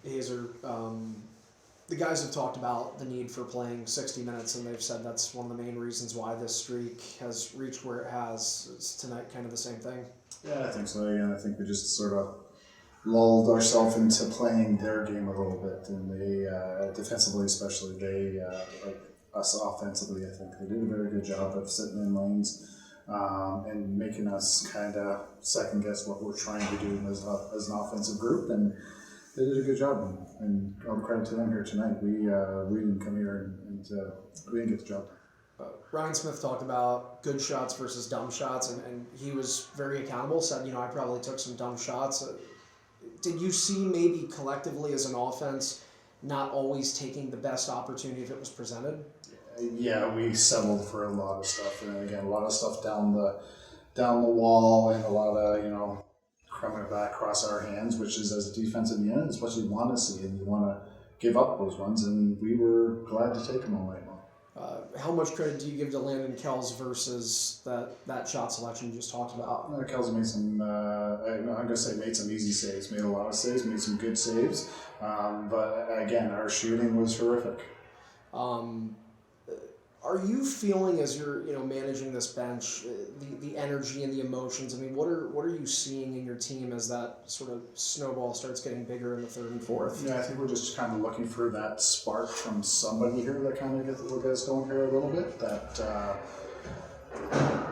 Hazer, the guys have talked about the need for playing 60 minutes, and they've said that's one of the main reasons why this streak has reached where it has. Is tonight kind of the same thing? Yeah, I think so. Again, I think we just sort of lulled ourselves into playing their game a little bit, and they defensively, especially like us offensively, I think they did a very good job of sitting in lanes and making us kind of second guess what we're trying to do as an offensive group, and they did a good job. And all credit to them here tonight. We didn't come here and we didn't get the job. Ryan Smith talked about good shots versus dumb shots, and he was very accountable, said, I probably took some dumb shots. Did you see maybe collectively as an offense not always taking the best opportunity if it was presented? Yeah, we settled for a lot of stuff, and again, a lot of stuff down the wall, and a lot of coming back across our hands, which is, as a defensive unit, is what you want to see, and you want to give up those ones, and we were glad to take them all night long. How much credit do you give to Landon Kells versus that shot selection you just talked about? Kells made some, I'm going to say made some easy saves, made a lot of saves, made some good saves, but again, our shooting was horrific. Are you feeling, as you're managing this bench, the energy and the emotions? I mean, what are you seeing in your team as that sort of snowball starts getting bigger in the third and fourth? Yeah, I think we're just kind of looking for that spark from somebody here that kind of gets us going here a little bit.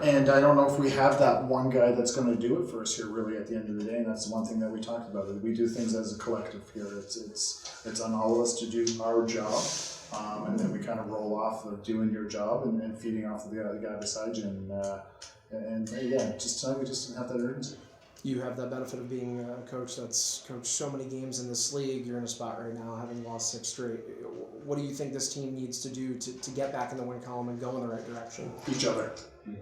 And I don't know if we have that one guy that's going to do it for us here really at the end of the day, and that's the one thing that we talked about. We do things as a collective here. It's on all of us to do our job. And then we kind of roll off of doing your job and feeding off of the other guy beside you. And yeah, just tonight we just didn't have that urgency. You have that benefit of being a coach that's coached so many games in this league. You're in a spot right now, having lost 6 straight. What do you think this team needs to do to get back in the win column and go in the right direction? Each other.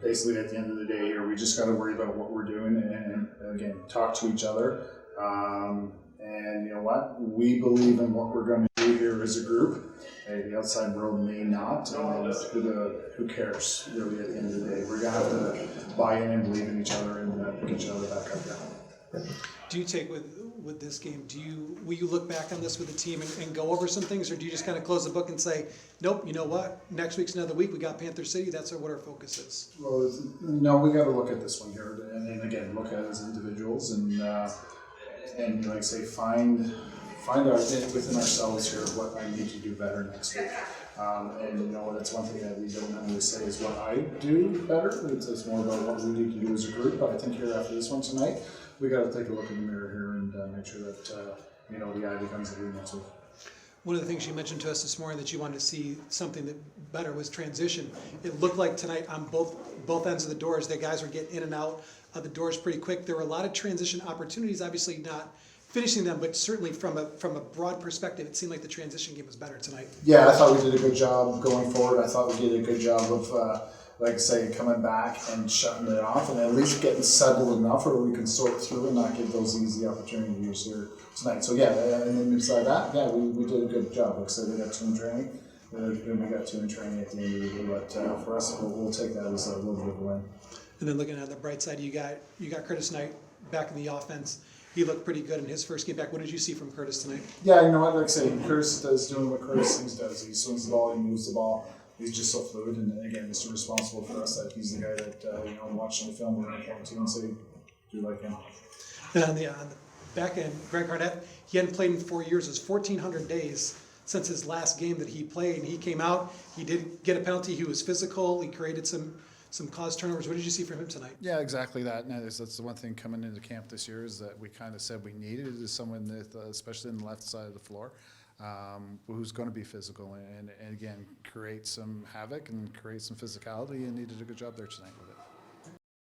Basically, at the end of the day here, we just got to worry about what we're doing and again, talk to each other. And you know what? We believe in what we're going to do here as a group. The outside world may not. Who cares, really, at the end of the day? We're going to have to buy in and believe in each other and pick each other back up now. Do you take with this game, will you look back on this with the team and go over some things, or do you just kind of close the book and say, nope, you know what, next week's another week, we got Panther City, that's what our focus is? Well, no, we got to look at this one here, and again, look at it as individuals, and like I say, find our within ourselves here what I need to do better next week. And that's one thing that we don't normally say is what I do better. It's more about what we need to do as a group. But I think here after this one tonight, we got to take a look in the mirror here and make sure that the eye becomes the lead next week. One of the things you mentioned to us this morning that you wanted to see something that better was transition. It looked like tonight on both ends of the doors, the guys were getting in and out of the doors pretty quick. There were a lot of transition opportunities, obviously not finishing them, but certainly from a broad perspective, it seemed like the transition game was better tonight. Yeah, I thought we did a good job going forward. I thought we did a good job of, like I say, coming back and shutting it off and at least getting settled enough where we can sort through and not give those easy opportunities here tonight. So yeah, and then beside that, yeah, we did a good job. Like I said, we got 2 in training. And we got 2 in training at the end of the day, but for us, we'll take that as a little bit of a win. And then looking at the bright side, you got Curtis Knight back in the offense. He looked pretty good in his first game back. What did you see from Curtis tonight? Yeah, you know what? Like I say, Curtis does doing what Curtis things does. He swings the ball, he moves the ball. He's just so fluid, and again, it's responsible for us that he's the guy that watching the film we're going to point to and say, do like him. And on the back end, Greg Harnett, he hadn't played in 4 years. It was 1,400 days since his last game that he played. And he came out. He did get a penalty. He was physical. He created some caused turnovers. What did you see from him tonight? Yeah, exactly that. And that's the one thing coming into camp this year is that we kind of said we needed is someone that, especially in the left side of the floor, who's going to be physical and again create some havoc and create some physicality, and he did a good job there tonight with it.